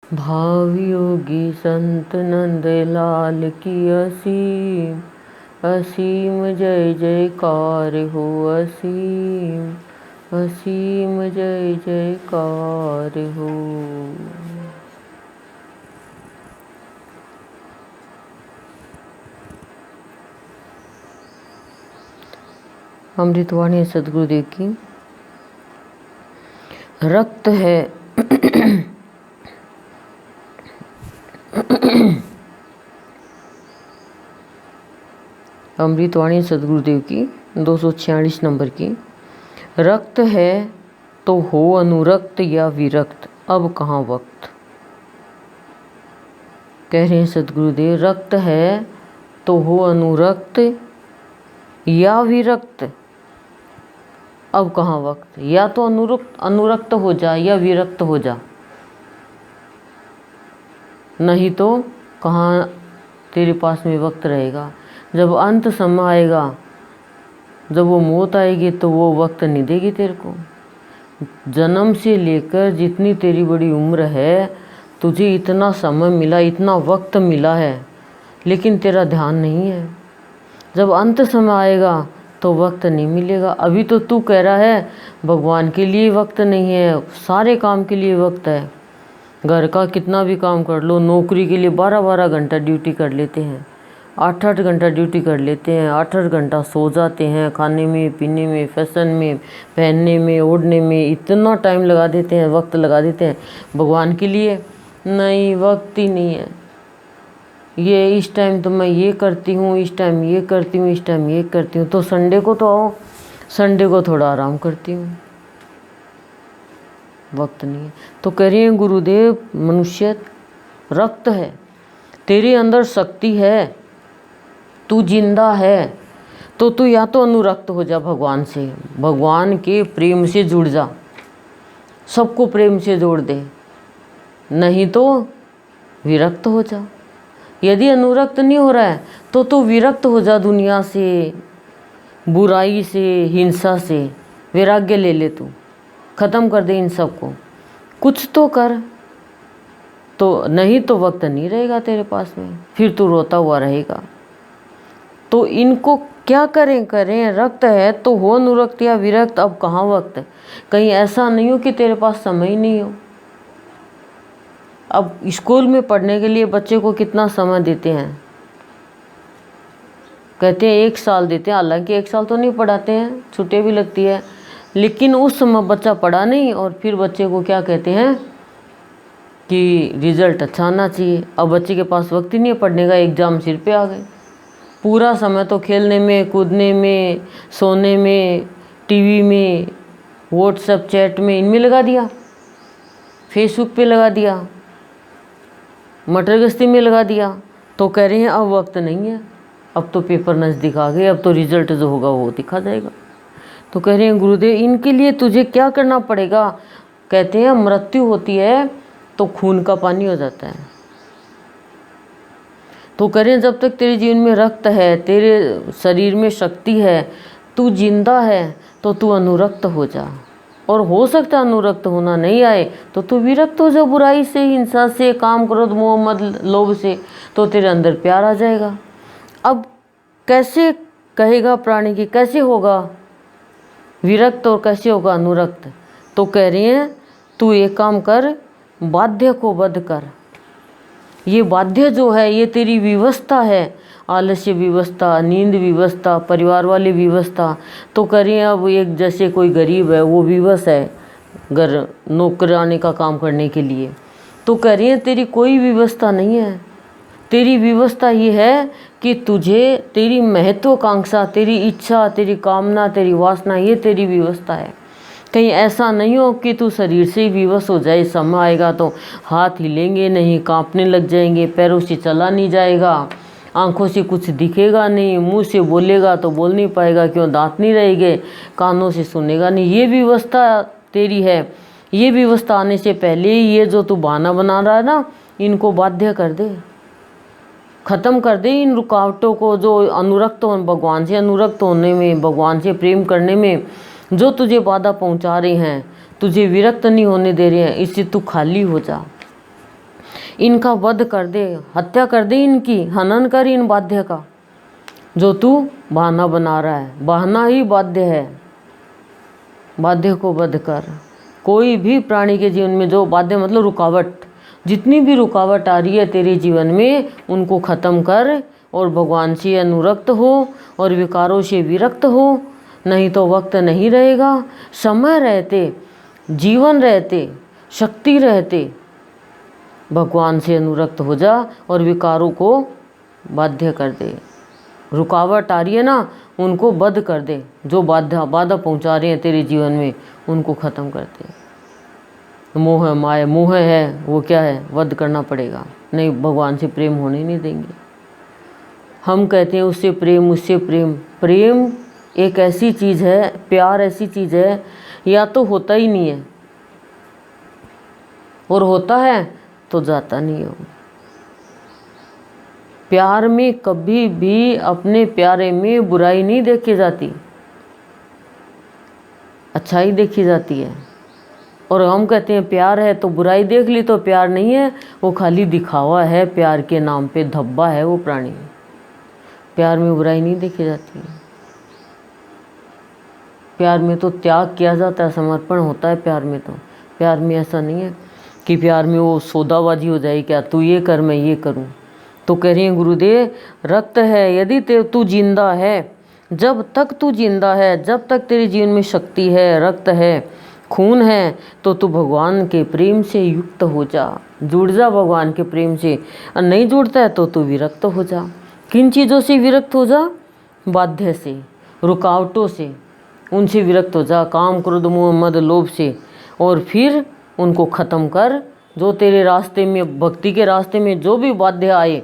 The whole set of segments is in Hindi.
भावयोगी संत नंदलाल की असीम असीम जय जयकार हो। असीम असीम जय जयकार हो। अमृतवाणी सदगुरुदेव की। रक्त है अमृतवाणी सदगुरुदेव की 246 नंबर की। रक्त है तो हो अनुरक्त या विरक्त, अब कहाँ वक्त। कह रहे हैं सदगुरुदेव, रक्त है तो हो अनुरक्त या विरक्त, अब कहाँ वक्त। या तो अनुरक्त हो जा या विरक्त हो जा, नहीं तो कहाँ तेरे पास में वक्त रहेगा। जब अंत समय आएगा, जब वो मौत आएगी, तो वो वक्त नहीं देगी तेरे को। जन्म से लेकर जितनी तेरी बड़ी उम्र है, तुझे इतना समय मिला, इतना वक्त मिला है, लेकिन तेरा ध्यान नहीं है। जब अंत समय आएगा तो वक्त नहीं मिलेगा। अभी तो तू कह रहा है भगवान के लिए वक्त नहीं है, सारे काम के लिए वक्त है। घर का कितना भी काम कर लो, नौकरी के लिए 12-12 घंटा ड्यूटी कर लेते हैं, 8-8 घंटा ड्यूटी कर लेते हैं, 8-8 घंटा सो जाते हैं, खाने में, पीने में, फैशन में, पहनने में, ओढ़ने में इतना टाइम लगा देते हैं, वक्त लगा देते हैं। भगवान के लिए नहीं, वक्त ही नहीं है। ये इस टाइम तो मैं ये करती हूँ, इस टाइम ये करती हूँ, इस टाइम ये करती हूँ, तो संडे को तो आओ, संडे को थोड़ा आराम करती हूँ, वक्त नहीं है। तो कह रही हैं गुरुदेव, मनुष्य रक्त है, तेरे अंदर शक्ति है, तू जिंदा है, तो तू या तो अनुरक्त हो जा भगवान से, भगवान के प्रेम से जुड़ जा, सबको प्रेम से जोड़ दे, नहीं तो विरक्त हो जा। यदि अनुरक्त नहीं हो रहा है तो तू विरक्त हो जा दुनिया से, बुराई से, हिंसा से, वैराग्य ले ले, तू ख़त्म कर दे इन सबको, कुछ तो कर। तो नहीं तो वक्त नहीं रहेगा तेरे पास में, फिर तू रोता हुआ रहेगा। तो इनको क्या करें, रक्त है तो हो अनुरक्त या विरक्त, अब कहाँ वक्त। कहीं ऐसा नहीं हो कि तेरे पास समय ही नहीं हो। अब स्कूल में पढ़ने के लिए बच्चे को कितना समय देते हैं, कहते हैं 1 साल देते हैं, हालांकि 1 साल तो नहीं पढ़ाते हैं, छुट्टियाँ भी लगती है, लेकिन उस समय बच्चा पढ़ा नहीं, और फिर बच्चे को क्या कहते हैं कि रिजल्ट अच्छा आना चाहिए। अब बच्चे के पास वक्त ही नहीं है पढ़ने का, एग्ज़ाम सिर पे आ गए, पूरा समय तो खेलने में, कूदने में, सोने में, टीवी में, व्हाट्सएप चैट में, इनमें लगा दिया, फेसबुक पे लगा दिया, मटर गश्ती में लगा दिया। तो कह रहे हैं अब वक्त नहीं है, अब तो पेपर नज़दीक आ गए, अब तो रिजल्ट जो होगा वो दिखा जाएगा। तो कह रहे हैं गुरुदेव, इनके लिए तुझे क्या करना पड़ेगा। कहते हैं मृत्यु होती है तो खून का पानी हो जाता है। तो कह रहे हैं जब तक तेरे जीवन में रक्त है, तेरे शरीर में शक्ति है, तू जिंदा है, तो तू अनुरक्त हो जा। और हो सकता है अनुरक्त होना नहीं आए तो तू विरक्त हो जा, बुराई से, हिंसा से, काम, क्रोध, मोह, मद, लोभ से, तो तेरे अंदर प्यार आ जाएगा। अब कैसे कहेगा प्राणी की, कैसे होगा विरक्त और कैसे होगा अनुरक्त। तो कह रही हैं तू एक काम कर, बाध्य को वध कर। ये बाध्य जो है ये तेरी विवस्था है, आलस्य विवस्था, नींद विवस्था, परिवार वाली विवस्था। तो करें अब एक जैसे कोई गरीब है, वो विवश है घर नौकरानी का काम करने के लिए, तो करें तेरी कोई व्यवस्था नहीं है। तेरी व्यवस्था ये है कि तुझे तेरी महत्वाकांक्षा, तेरी इच्छा, तेरी कामना, तेरी वासना, ये तेरी व्यवस्था है। कहीं ऐसा नहीं हो कि तू शरीर से ही विवश हो जाए, समय आएगा तो हाथ हिलेंगे नहीं, कांपने लग जाएंगे, पैरों से चला नहीं जाएगा, आंखों से कुछ दिखेगा नहीं, मुंह से बोलेगा तो बोल नहीं पाएगा, क्यों दांत नहीं रहेंगे, कानों से सुनेगा नहीं। ये व्यवस्था तेरी है। ये व्यवस्था आने से पहले ये जो तू बहाना बना रहा है ना, इनको बाध्य कर दे, ख़त्म कर दे इन रुकावटों को, जो अनुरक्त हो, भगवान से अनुरक्त होने में, भगवान से प्रेम करने में जो तुझे बाधा पहुंचा रहे हैं, तुझे विरक्त नहीं होने दे रहे हैं, इससे तू खाली हो जा। इनका वध कर दे, हत्या कर दे इनकी, हनन कर इन बाध्य का। जो तू बहाना बना रहा है, बहाना ही बाध्य है, बाध्य को वध कर। कोई भी प्राणी के जीवन में जो बाध्य मतलब रुकावट, जितनी भी रुकावट आ रही है तेरे जीवन में, उनको ख़त्म कर और भगवान से अनुरक्त हो और विकारों से विरक्त हो। नहीं तो वक्त नहीं रहेगा। समय रहते, जीवन रहते, शक्ति रहते भगवान से अनुरक्त हो जा और विकारों को बाध्य कर दे। रुकावट आ रही है ना, उनको बंद कर दे। जो बाधा पहुंचा रहे हैं तेरे जीवन में, उनको ख़त्म कर दे। मोह माया, मोह है वो क्या है, वध करना पड़ेगा। नहीं, भगवान से प्रेम होने नहीं देंगे। हम कहते हैं उससे प्रेम, उससे प्रेम। प्रेम एक ऐसी चीज़ है, प्यार ऐसी चीज़ है, या तो होता ही नहीं है और होता है तो जाता नहीं हो। प्यार में कभी भी अपने प्यारे में बुराई नहीं देखी जाती, अच्छाई देखी जाती है। और हम कहते हैं प्यार है तो बुराई देख ली तो प्यार नहीं है, वो खाली दिखावा है, प्यार के नाम पे धब्बा है वो प्राणी। प्यार में बुराई नहीं देखी जाती है। प्यार में तो त्याग किया जाता है, समर्पण होता है प्यार में। तो प्यार में ऐसा नहीं है कि प्यार में वो सौदाबाजी हो जाए, क्या तू ये कर मैं ये करूं। तो कह रही हैं गुरुदेव, रक्त है यदि तू जिंदा है, जब तक तू जिंदा है, जब तक तेरे जीवन में शक्ति है, रक्त है, खून है, तो तू भगवान के प्रेम से युक्त हो जा, जुड़ जा भगवान के प्रेम से। और नहीं जुड़ता है तो तू विरक्त हो जा। किन चीज़ों से विरक्त हो जा? बाध्य से, रुकावटों से, उनसे विरक्त हो जा। काम, क्रोध, मोह, मद, लोभ से। और फिर उनको ख़त्म कर। जो तेरे रास्ते में, भक्ति के रास्ते में जो भी बाध्य आए,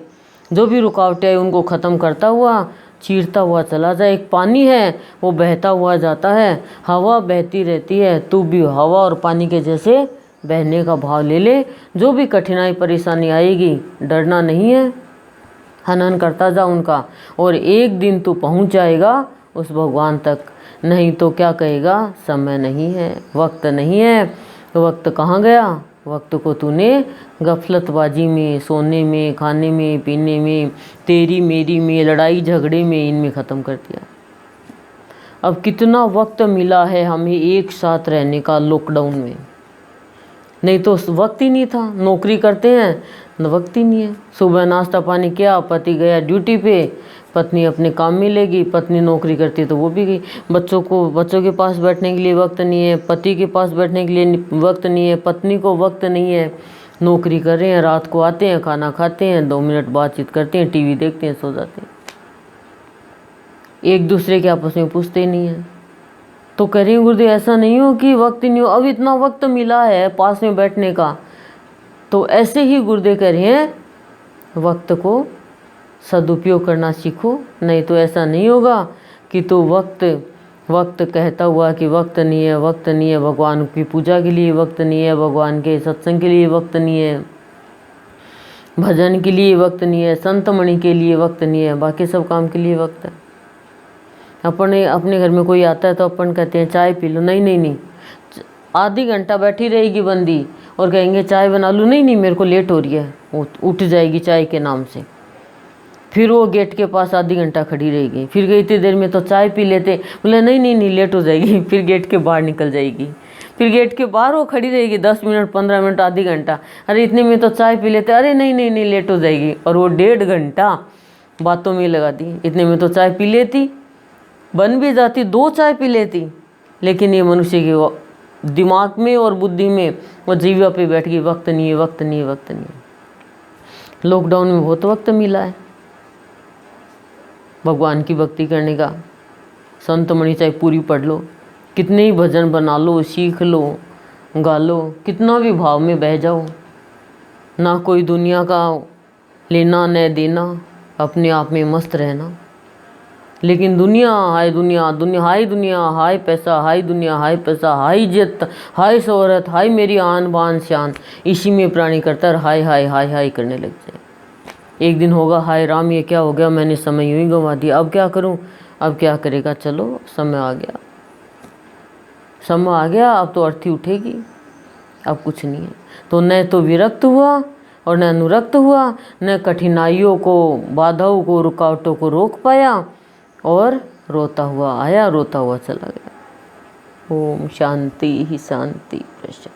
जो भी रुकावटें आए, उनको ख़त्म करता हुआ, चीरता हुआ चला जाए। एक पानी है, वो बहता हुआ जाता है, हवा बहती रहती है, तू भी हवा और पानी के जैसे बहने का भाव ले ले। जो भी कठिनाई परेशानी आएगी, डरना नहीं है, हनन करता जा उनका, और एक दिन तू पहुंच जाएगा उस भगवान तक। नहीं तो क्या कहेगा, समय नहीं है, वक्त नहीं है। तो वक्त कहाँ गया? वक्त को तूने गफलतबाजी में, सोने में, खाने में, पीने में, तेरी मेरी में, लड़ाई झगड़े में, इनमें ख़त्म कर दिया। अब कितना वक्त मिला है हमें एक साथ रहने का लॉकडाउन में, नहीं तो वक्त ही नहीं था। नौकरी करते हैं, वक्त ही नहीं है। सुबह नाश्ता पानी किया, पति गया ड्यूटी पे, पत्नी अपने काम में लेगी, पत्नी नौकरी करती तो वो भी गई। बच्चों के पास बैठने के लिए वक्त नहीं है, पति के पास बैठने के लिए वक्त नहीं है, पत्नी को वक्त नहीं है। नौकरी कर रहे हैं, रात को आते हैं, खाना खाते हैं, 2 मिनट बातचीत करते हैं, टीवी देखते हैं, सो जाते हैं। एक दूसरे के आपस में पूछते ही नहीं है। तो कह रही हूँ गुरुदेव, ऐसा नहीं हो कि वक्त नहीं हो, अब इतना वक्त मिला है पास में बैठने का। तो ऐसे ही गुरुदेव कह रहे हैं, वक्त को सदुपयोग करना सीखो। नहीं तो ऐसा नहीं होगा कि तो वक्त कहता हुआ कि वक्त नहीं है, वक्त नहीं है, भगवान की पूजा के लिए वक्त नहीं है, भगवान के सत्संग के लिए वक्त नहीं है, भजन के लिए वक्त नहीं है, संत मणि के लिए वक्त नहीं है, बाकी सब काम के लिए वक्त है। अपने घर में कोई आता है तो अपन कहते हैं चाय पी लो, नहीं, आधी घंटा बैठी रहेगी बंदी और कहेंगे चाय बना लूँ, नहीं मेरे को लेट हो रही है, उठ जाएगी चाय के नाम से। फिर वो गेट के पास आधी घंटा खड़ी रहेगी, फिर गई इतनी देर में तो चाय पी लेते, बोले नहीं लेट हो जाएगी, फिर गेट के बाहर निकल जाएगी, फिर गेट के बाहर वो खड़ी रहेगी 10 मिनट, 15 मिनट, आधी घंटा, अरे इतने में तो चाय पी लेते, अरे नहीं लेट हो जाएगी, और वो 1.5 घंटा बातों में लगा दी। इतने में तो चाय पी लेती, बन भी जाती, 2 चाय पी लेती। लेकिन ये मनुष्य के दिमाग में और बुद्धि में वो जीवा पे बैठ गई, वक्त नहीं है, वक्त नहीं है, वक्त नहीं है। लॉकडाउन में बहुत वक्त मिला है भगवान की भक्ति करने का। संत मणि चाहे पूरी पढ़ लो, कितने ही भजन बना लो, सीख लो, गा लो, कितना भी भाव में बह जाओ, ना कोई दुनिया का लेना न देना, अपने आप में मस्त रहना। लेकिन दुनिया, हाय दुनिया, हाय दुनिया, हाय पैसा, हाय दुनिया, हाय पैसा, हाय इज्जत, हाय शोहरत, हाय मेरी आन बान शान, इसी में प्राणी करता है हाय हाय हाय हाय करने लग जाए। एक दिन होगा हाय राम ये क्या हो गया, मैंने समय यूं ही गंवा दिया, अब क्या करूं, अब क्या करेगा, चलो समय आ गया, समय आ गया, अब तो अर्थी उठेगी, अब कुछ नहीं है। तो न तो विरक्त हुआ, और न अनुरक्त हुआ, न कठिनाइयों को, बाधाओं को, रुकावटों को रोक पाया, और रोता हुआ आया, रोता हुआ चला गया। ओम शांति ही शांति प्रशांति।